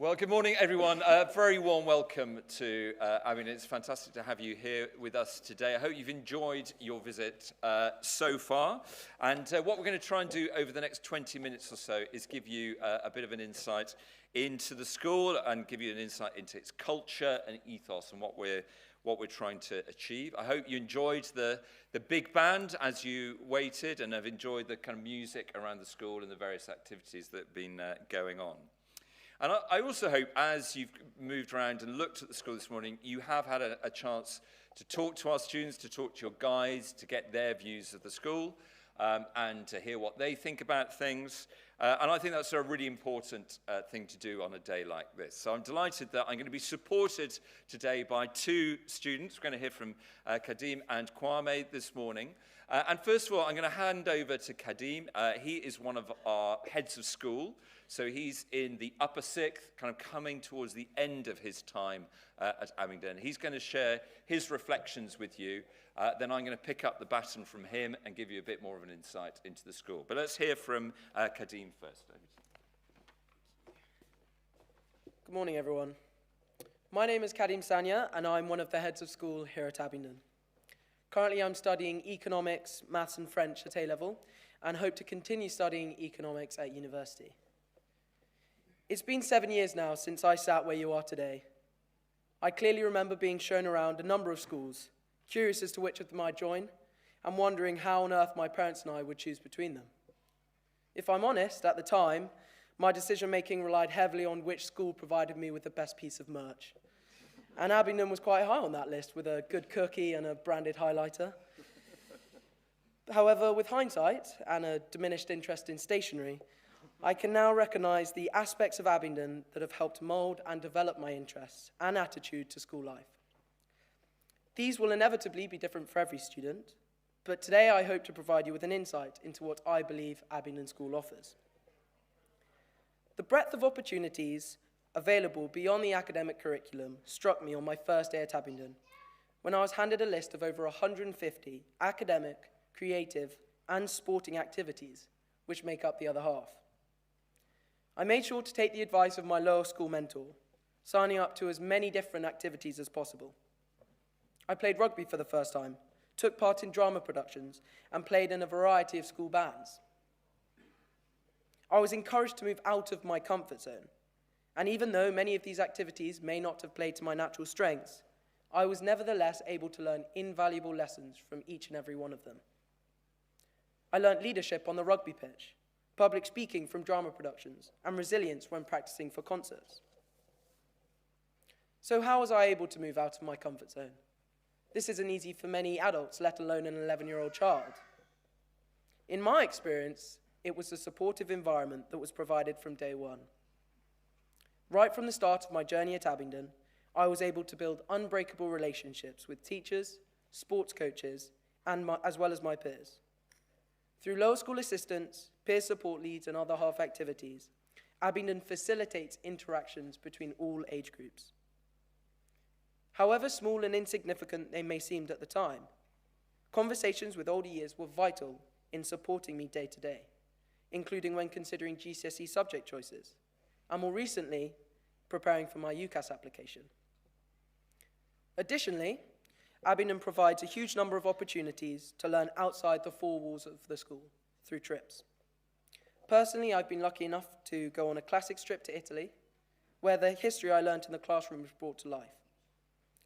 Well, good morning, everyone. Very warm welcome to Abingdon. It's fantastic to have you here with us today. I hope you've enjoyed your visit so far. And what we're going to try and do over the next 20 minutes or so is give you a bit of an insight into the school and give you an insight into its culture and ethos and what we're trying to achieve. I hope you enjoyed the big band as you waited and have enjoyed the kind of music around the school and the various activities that have been going on. And I also hope, as you've moved around and looked at the school this morning, you have had a chance to talk to our students, to talk to your guides, to get their views of the school, and to hear what they think about things. And I think that's a really important thing to do on a day like this. So I'm delighted that I'm going to be supported today by two students. We're going to hear from Kadim and Kwame this morning. And first of all, I'm going to hand over to Kadim. He is one of our heads of school. So he's in the upper sixth, kind of coming towards the end of his time at Abingdon. He's going to share his reflections with you. Then I'm going to pick up the baton from him and give you a bit more of an insight into the school. But let's hear from Kadim first. Good morning, everyone. My name is Kadim Sanya, and I'm one of the heads of school here at Abingdon. Currently, I'm studying economics, maths, and French at A-level, and hope to continue studying economics at university. It's been 7 years now since I sat where you are today. I clearly remember being shown around a number of schools, curious as to which of them I'd join, and wondering how on earth my parents and I would choose between them. If I'm honest, at the time, my decision-making relied heavily on which school provided me with the best piece of merch. And Abingdon was quite high on that list, with a good cookie and a branded highlighter. However, with hindsight and a diminished interest in stationery, I can now recognize the aspects of Abingdon that have helped mold and develop my interests and attitude to school life. These will inevitably be different for every student, but today I hope to provide you with an insight into what I believe Abingdon School offers. The breadth of opportunities available beyond the academic curriculum struck me on my first day at Abingdon, when I was handed a list of over 150 academic, creative, and sporting activities, which make up the other half. I made sure to take the advice of my lower school mentor, signing up to as many different activities as possible. I played rugby for the first time, took part in drama productions, and played in a variety of school bands. I was encouraged to move out of my comfort zone, and even though many of these activities may not have played to my natural strengths, I was nevertheless able to learn invaluable lessons from each and every one of them. I learned leadership on the rugby pitch, public speaking from drama productions, and resilience when practicing for concerts. So how was I able to move out of my comfort zone? This isn't easy for many adults, let alone an 11-year-old child. In my experience, it was a supportive environment that was provided from day one. Right from the start of my journey at Abingdon, I was able to build unbreakable relationships with teachers, sports coaches, and as well as my peers. Through lower school assistants, peer support leads, and other half activities, Abingdon facilitates interactions between all age groups. However small and insignificant they may seem at the time, conversations with older years were vital in supporting me day to day, including when considering GCSE subject choices, and more recently, preparing for my UCAS application. Additionally, Abingdon provides a huge number of opportunities to learn outside the four walls of the school through trips. Personally, I've been lucky enough to go on a classics trip to Italy, where the history I learned in the classroom was brought to life,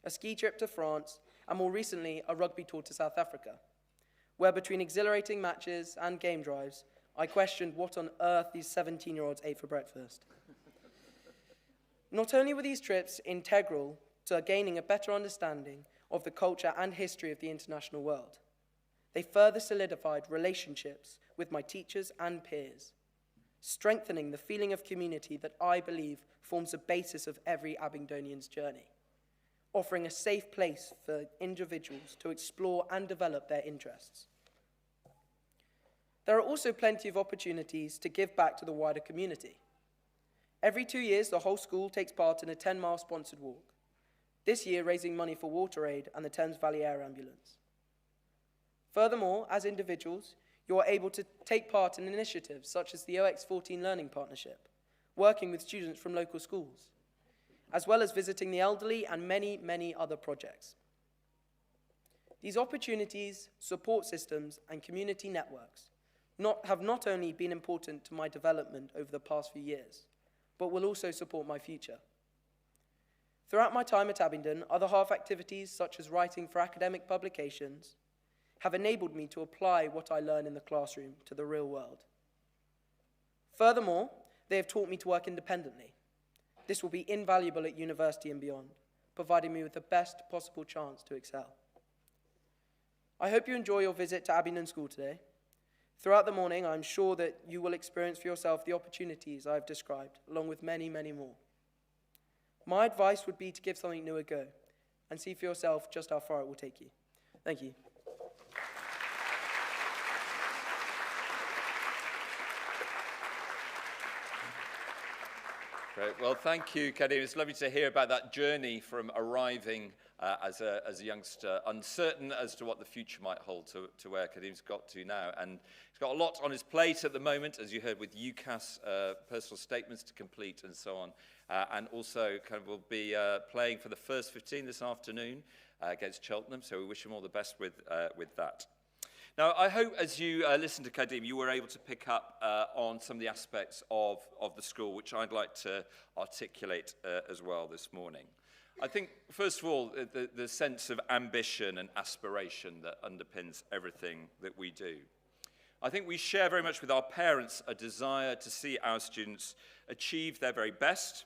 a ski trip to France, and more recently, a rugby tour to South Africa, where between exhilarating matches and game drives, I questioned what on earth these 17-year-olds ate for breakfast. Not only were these trips integral to gaining a better understanding of the culture and history of the international world, they further solidified relationships with my teachers and peers, strengthening the feeling of community that I believe forms the basis of every Abingdonian's journey, offering a safe place for individuals to explore and develop their interests. There are also plenty of opportunities to give back to the wider community. Every 2 years, the whole school takes part in a 10-mile sponsored walk, this year raising money for WaterAid and the Thames Valley Air Ambulance. Furthermore, as individuals, you are able to take part in initiatives such as the OX14 Learning Partnership, working with students from local schools, as well as visiting the elderly and many, many other projects. These opportunities, support systems, and community networks have not only been important to my development over the past few years, but will also support my future. Throughout my time at Abingdon, other half activities such as writing for academic publications have enabled me to apply what I learn in the classroom to the real world. Furthermore, they have taught me to work independently. This will be invaluable at university and beyond, providing me with the best possible chance to excel. I hope you enjoy your visit to Abingdon School today. Throughout the morning, I'm sure that you will experience for yourself the opportunities I've described, along with many, many more. My advice would be to give something new a go and see for yourself just how far it will take you. Thank you. Great. Well, thank you, Kadim. It's lovely to hear about that journey from arriving as a youngster, uncertain as to what the future might hold, to where Kadim's got to now. And he's got a lot on his plate at the moment, as you heard, with UCAS personal statements to complete and so on. And also kind of will be playing for the first 15 this afternoon against Cheltenham. So we wish him all the best with that. Now, I hope as you listened to Kadim, you were able to pick up on some of the aspects of the school, which I'd like to articulate as well this morning. I think, first of all, the sense of ambition and aspiration that underpins everything that we do. I think we share very much with our parents a desire to see our students achieve their very best.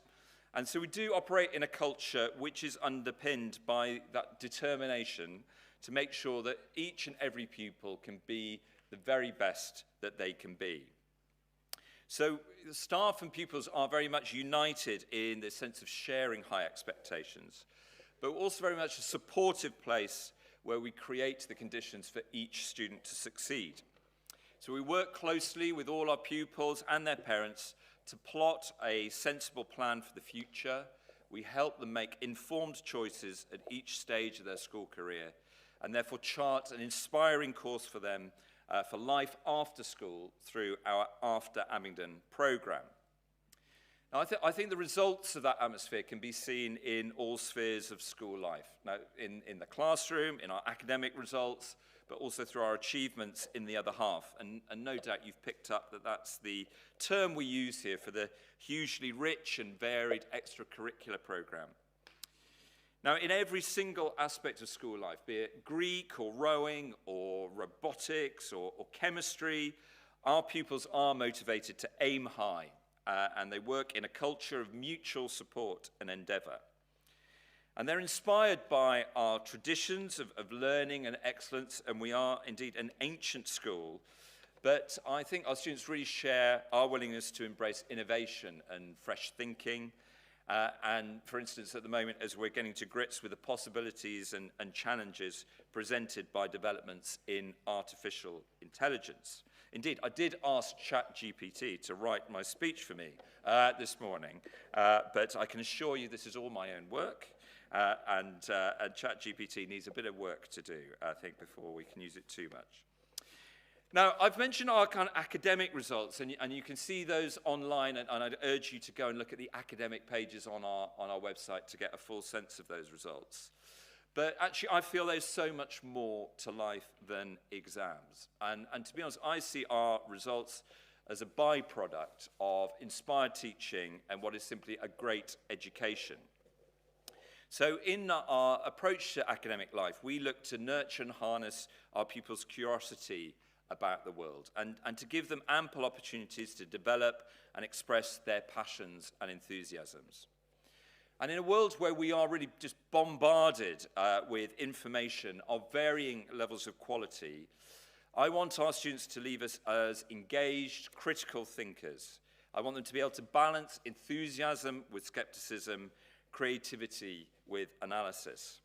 And so we do operate in a culture which is underpinned by that determination to make sure that each and every pupil can be the very best that they can be. So the staff and pupils are very much united in this sense of sharing high expectations, but also very much a supportive place where we create the conditions for each student to succeed. So we work closely with all our pupils and their parents to plot a sensible plan for the future. We help them make informed choices at each stage of their school career, and therefore chart an inspiring course for them for life after school through our After Abingdon programme. Now, I think the results of that atmosphere can be seen in all spheres of school life. Now, in the classroom, in our academic results, but also through our achievements in the other half. And no doubt you've picked up that that's the term we use here for the hugely rich and varied extracurricular programme. Now, in every single aspect of school life, be it Greek or rowing or robotics or chemistry, our pupils are motivated to aim high, and they work in a culture of mutual support and endeavour. And they're inspired by our traditions of learning and excellence, and we are indeed an ancient school, but I think our students really share our willingness to embrace innovation and fresh thinking. And for instance, at the moment, as we're getting to grips with the possibilities and challenges presented by developments in artificial intelligence. Indeed, I did ask ChatGPT to write my speech for me this morning, but I can assure you this is all my own work, and ChatGPT needs a bit of work to do, I think, before we can use it too much. Now, I've mentioned our kind of academic results, and you can see those online, and I'd urge you to go and look at the academic pages on our website to get a full sense of those results. But actually, I feel there's so much more to life than exams. And to be honest, I see our results as a byproduct of inspired teaching and what is simply a great education. So in our approach to academic life, we look to nurture and harness our pupils' curiosity about the world, and to give them ample opportunities to develop and express their passions and enthusiasms. And in a world where we are really just bombarded with information of varying levels of quality, I want our students to leave us as engaged, critical thinkers. I want them to be able to balance enthusiasm with skepticism, creativity with analysis.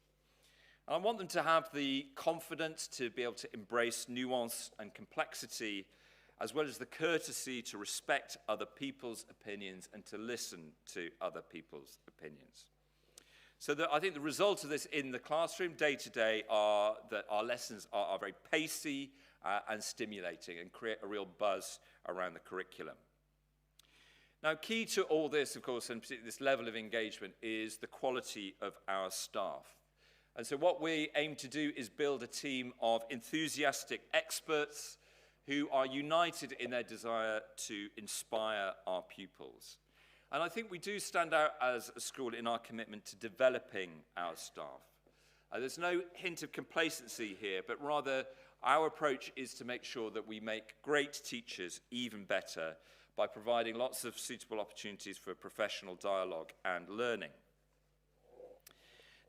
I want them to have the confidence to be able to embrace nuance and complexity, as well as the courtesy to respect other people's opinions and to listen to other people's opinions. So I think the result of this in the classroom day to day are that our lessons are very pacey and stimulating and create a real buzz around the curriculum. Now, key to all this, of course, and particularly this level of engagement, is the quality of our staff. And so what we aim to do is build a team of enthusiastic experts who are united in their desire to inspire our pupils. And I think we do stand out as a school in our commitment to developing our staff. There's no hint of complacency here, but rather our approach is to make sure that we make great teachers even better by providing lots of suitable opportunities for professional dialogue and learning.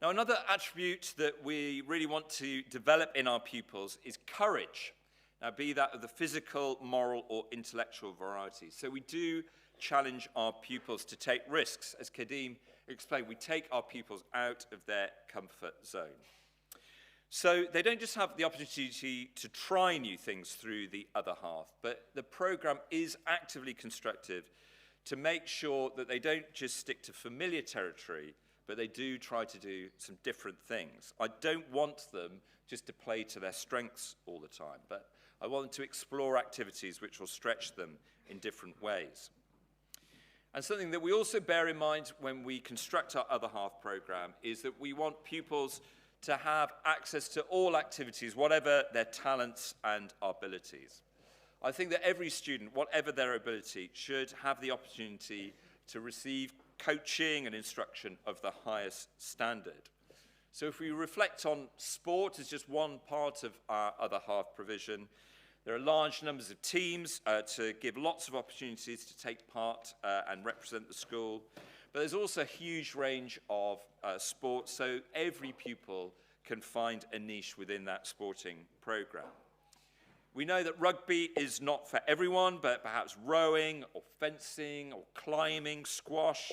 Now, another attribute that we really want to develop in our pupils is courage. Now, be that of the physical, moral, or intellectual variety. So we do challenge our pupils to take risks. As Kadim explained, we take our pupils out of their comfort zone. So they don't just have the opportunity to try new things through the other half, but the programme is actively constructive to make sure that they don't just stick to familiar territory, but they do try to do some different things. I don't want them just to play to their strengths all the time, but I want them to explore activities which will stretch them in different ways. And something that we also bear in mind when we construct our other half programme is that we want pupils to have access to all activities, whatever their talents and abilities. I think that every student, whatever their ability, should have the opportunity to receive coaching and instruction of the highest standard. So if we reflect on sport as just one part of our other half provision, there are large numbers of teams to give lots of opportunities to take part and represent the school. But there's also a huge range of sports, so every pupil can find a niche within that sporting programme. We know that rugby is not for everyone, but perhaps rowing or fencing or climbing, squash,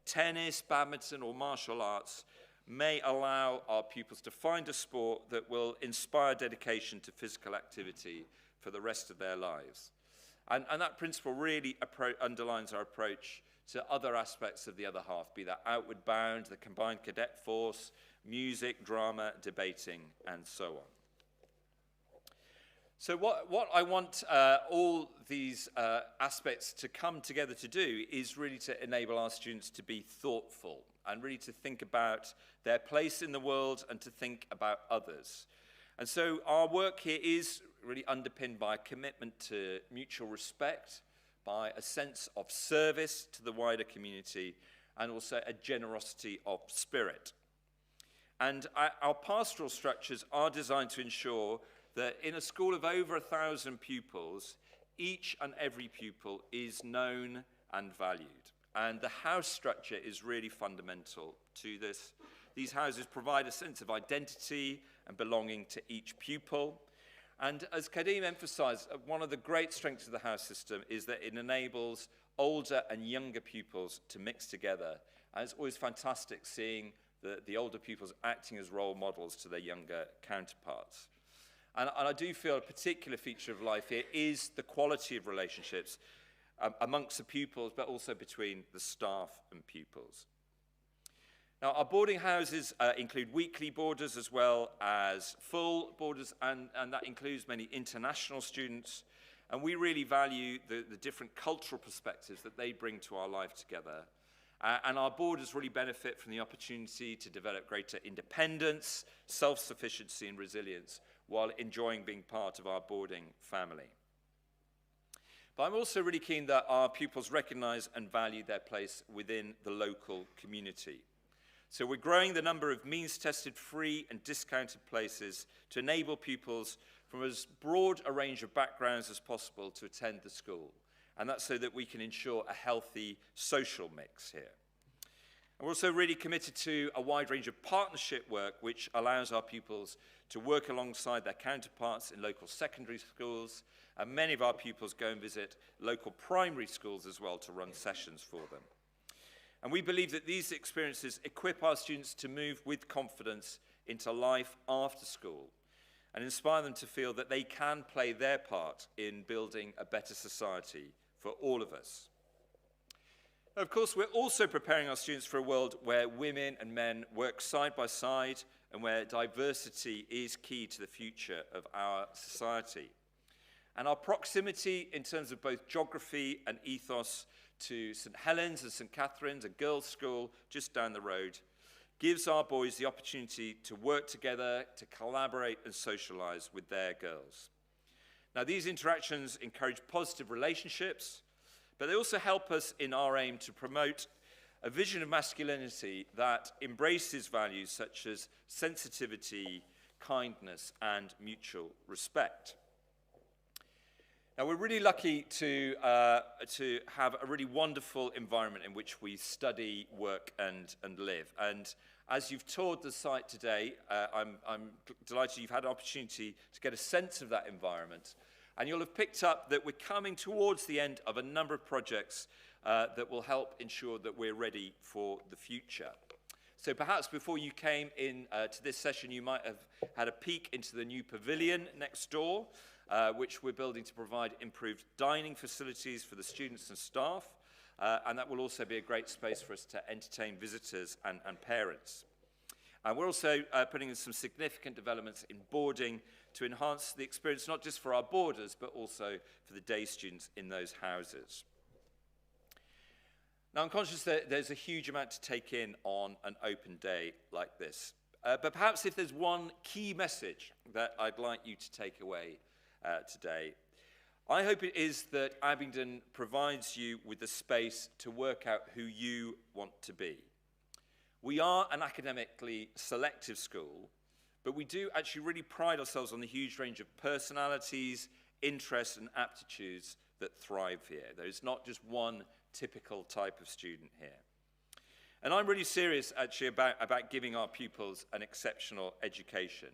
tennis, badminton or martial arts may allow our pupils to find a sport that will inspire dedication to physical activity for the rest of their lives. And that principle really underlines our approach to other aspects of the other half, be that outward bound, the combined cadet force, music, drama, debating, and so on. So what I want all these aspects to come together to do is really to enable our students to be thoughtful and really to think about their place in the world and to think about others. And so our work here is really underpinned by a commitment to mutual respect, by a sense of service to the wider community, and also a generosity of spirit. And our pastoral structures are designed to ensure that in a school of over 1,000 pupils, each and every pupil is known and valued. And the house structure is really fundamental to this. These houses provide a sense of identity and belonging to each pupil. And as Kadim emphasised, one of the great strengths of the house system is that it enables older and younger pupils to mix together. And it's always fantastic seeing the older pupils acting as role models to their younger counterparts. And I do feel a particular feature of life here is the quality of relationships amongst the pupils, but also between the staff and pupils. Now, our boarding houses include weekly boarders as well as full boarders, and that includes many international students. And we really value the different cultural perspectives that they bring to our life together. And our boarders really benefit from the opportunity to develop greater independence, self-sufficiency and resilience while enjoying being part of our boarding family. But I'm also really keen that our pupils recognise and value their place within the local community. So we're growing the number of means-tested, free and discounted places to enable pupils from as broad a range of backgrounds as possible to attend the school. And that's so that we can ensure a healthy social mix here. And we're also really committed to a wide range of partnership work which allows our pupils to work alongside their counterparts in local secondary schools. And many of our pupils go and visit local primary schools as well to run sessions for them. And we believe that these experiences equip our students to move with confidence into life after school and inspire them to feel that they can play their part in building a better society for all of us. Of course, we're also preparing our students for a world where women and men work side by side and where diversity is key to the future of our society. And our proximity in terms of both geography and ethos to St Helens and St Catherine's, a girls' school just down the road, gives our boys the opportunity to work together, to collaborate and socialise with their girls. Now, these interactions encourage positive relationships, but they also help us in our aim to promote a vision of masculinity that embraces values such as sensitivity, kindness, and mutual respect. Now, we're really lucky to have a really wonderful environment in which we study, work, and live. And as you've toured the site today, I'm delighted you've had an opportunity to get a sense of that environment. And you'll have picked up that we're coming towards the end of a number of projects that will help ensure that we're ready for the future. So perhaps before you came in to this session, you might have had a peek into the new pavilion next door, which we're building to provide improved dining facilities for the students and staff. And that will also be a great space for us to entertain visitors and parents. And we're also putting in some significant developments in boarding to enhance the experience, not just for our boarders, but also for the day students in those houses. Now, I'm conscious that there's a huge amount to take in on an open day like this. But perhaps if there's one key message that I'd like you to take away today, I hope it is that Abingdon provides you with the space to work out who you want to be. We are an academically selective school, but we do actually really pride ourselves on the huge range of personalities, interests, and aptitudes that thrive here. There's not just one typical type of student here. And I'm really serious, actually, about giving our pupils an exceptional education.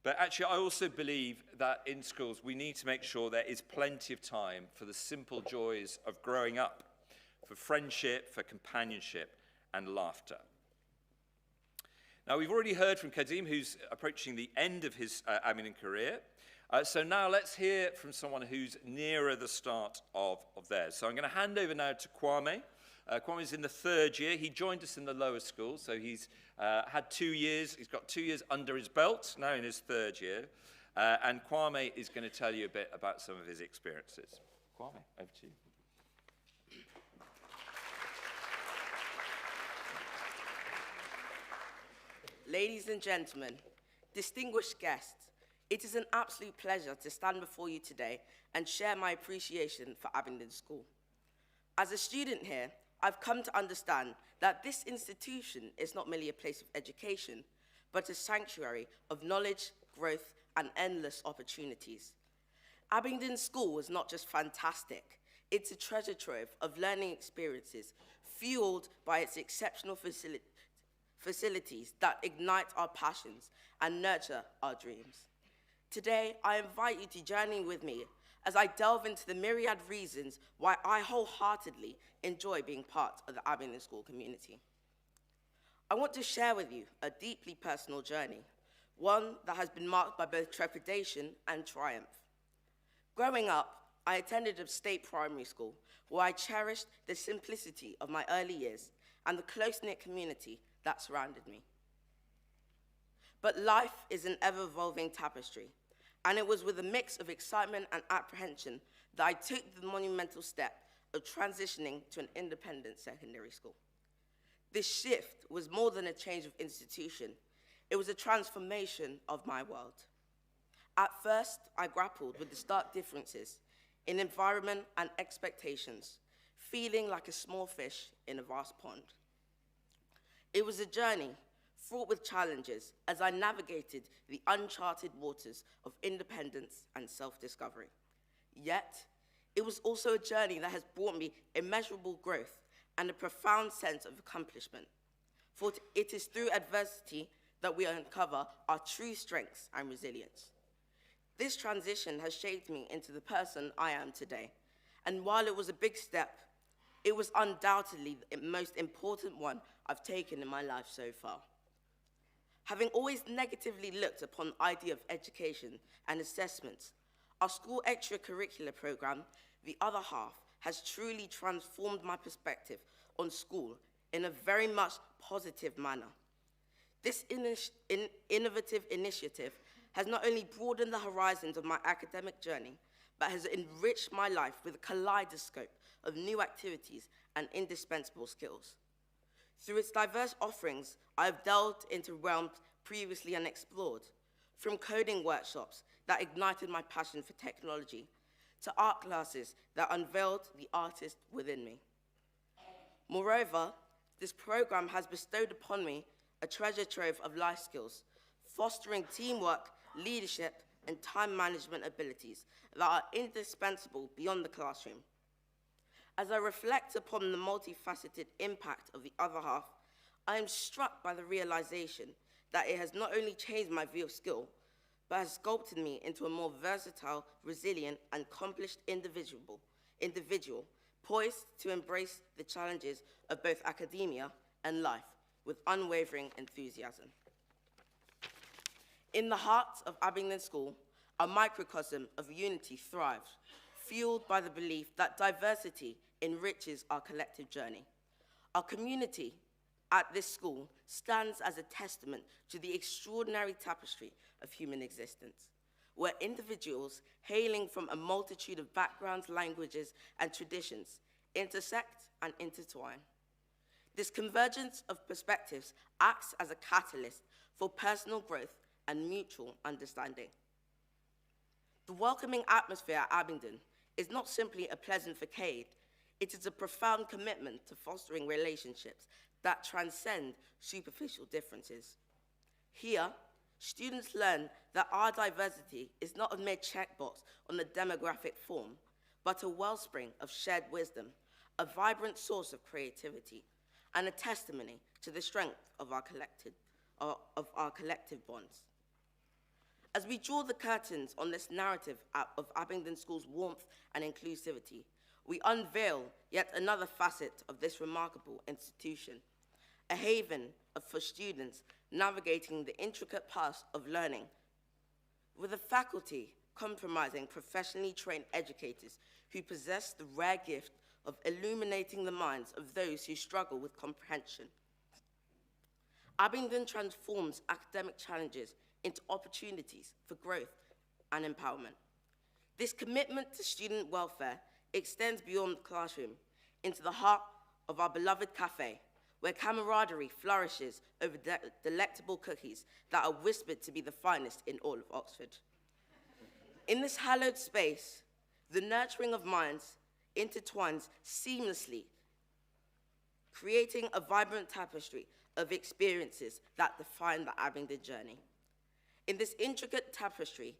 But actually, I also believe that in schools, we need to make sure there is plenty of time for the simple joys of growing up, for friendship, for companionship, and laughter. Now, we've already heard from Kadim, who's approaching the end of his Abingdon career. So now let's hear from someone who's nearer the start of theirs. So I'm going to hand over now to Kwame. Kwame's in the third year. He joined us in the lower school, so he's had 2 years. He's got 2 years under his belt, now in his third year. And Kwame is going to tell you a bit about some of his experiences. Kwame, over to you. Ladies and gentlemen, distinguished guests, it is an absolute pleasure to stand before you today and share my appreciation for Abingdon School. As a student here, I've come to understand that this institution is not merely a place of education, but a sanctuary of knowledge, growth, and endless opportunities. Abingdon School is not just fantastic, it's a treasure trove of learning experiences fueled by its exceptional facilities that ignite our passions and nurture our dreams. Today, I invite you to journey with me as I delve into the myriad reasons why I wholeheartedly enjoy being part of the Abingdon School community. I want to share with you a deeply personal journey, one that has been marked by both trepidation and triumph. Growing up, I attended a state primary school where I cherished the simplicity of my early years and the close-knit community that surrounded me. But life is an ever-evolving tapestry, and it was with a mix of excitement and apprehension that I took the monumental step of transitioning to an independent secondary school. This shift was more than a change of institution. It was a transformation of my world. At first, I grappled with the stark differences in environment and expectations, feeling like a small fish in a vast pond. It was a journey fraught with challenges as I navigated the uncharted waters of independence and self-discovery. Yet, it was also a journey that has brought me immeasurable growth and a profound sense of accomplishment. For it is through adversity that we uncover our true strengths and resilience. This transition has shaped me into the person I am today. And while it was a big step, it was undoubtedly the most important one I've taken in my life so far. Having always negatively looked upon the idea of education and assessments, our school extracurricular program, The Other Half, has truly transformed my perspective on school in a very much positive manner. This innovative initiative has not only broadened the horizons of my academic journey, but has enriched my life with a kaleidoscope of new activities and indispensable skills. Through its diverse offerings, I have delved into realms previously unexplored, from coding workshops that ignited my passion for technology, to art classes that unveiled the artist within me. Moreover, this program has bestowed upon me a treasure trove of life skills, fostering teamwork, leadership, and time management abilities that are indispensable beyond the classroom. As I reflect upon the multifaceted impact of the other half, I am struck by the realization that it has not only changed my view of skill, but has sculpted me into a more versatile, resilient, and accomplished individual poised to embrace the challenges of both academia and life with unwavering enthusiasm. In the heart of Abingdon School, a microcosm of unity thrives, fueled by the belief that diversity enriches our collective journey. Our community at this school stands as a testament to the extraordinary tapestry of human existence, where individuals hailing from a multitude of backgrounds, languages, and traditions intersect and intertwine. This convergence of perspectives acts as a catalyst for personal growth and mutual understanding. The welcoming atmosphere at Abingdon is not simply a pleasant facade, it is a profound commitment to fostering relationships that transcend superficial differences. Here, students learn that our diversity is not a mere checkbox on the demographic form, but a wellspring of shared wisdom, a vibrant source of creativity, and a testimony to the strength of our collective bonds. As we draw the curtains on this narrative of Abingdon School's warmth and inclusivity, we unveil yet another facet of this remarkable institution, a haven for students navigating the intricate paths of learning, with a faculty comprising professionally trained educators who possess the rare gift of illuminating the minds of those who struggle with comprehension. Abingdon transforms academic challenges into opportunities for growth and empowerment. This commitment to student welfare extends beyond the classroom into the heart of our beloved cafe, where camaraderie flourishes over delectable cookies that are whispered to be the finest in all of Oxford. In this hallowed space, the nurturing of minds intertwines seamlessly, creating a vibrant tapestry of experiences that define the Abingdon journey. In this intricate tapestry,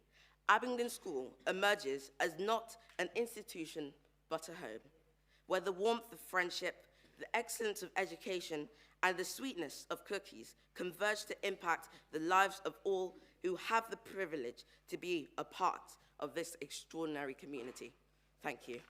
Abingdon School emerges as not an institution, but a home, where the warmth of friendship, the excellence of education, and the sweetness of cookies converge to impact the lives of all who have the privilege to be a part of this extraordinary community. Thank you.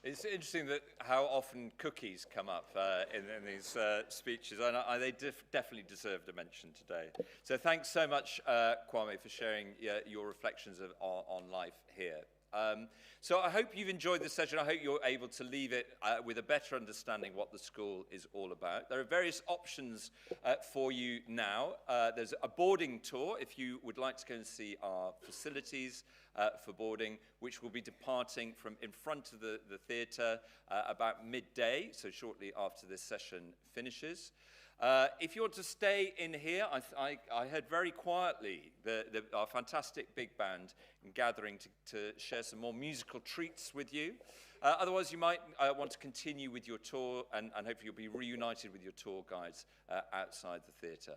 It's interesting that how often cookies come up in these speeches, and they definitely deserved a mention today. So thanks so much, Kwame, for sharing your reflections on life here. So I hope you've enjoyed this session. I hope you're able to leave it with a better understanding what the school is all about. There are various options for you now. There's a boarding tour if you would like to go and see our facilities for boarding, which will be departing from in front of the theatre about midday, so shortly after this session finishes. If you want to stay in here, I heard very quietly our fantastic big band gathering to share some more musical treats with you. Otherwise, you might want to continue with your tour, and hopefully you'll be reunited with your tour guides outside the theatre.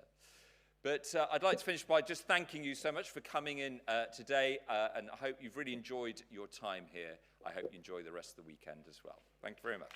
But I'd like to finish by just thanking you so much for coming in today, and I hope you've really enjoyed your time here. I hope you enjoy the rest of the weekend as well. Thank you very much.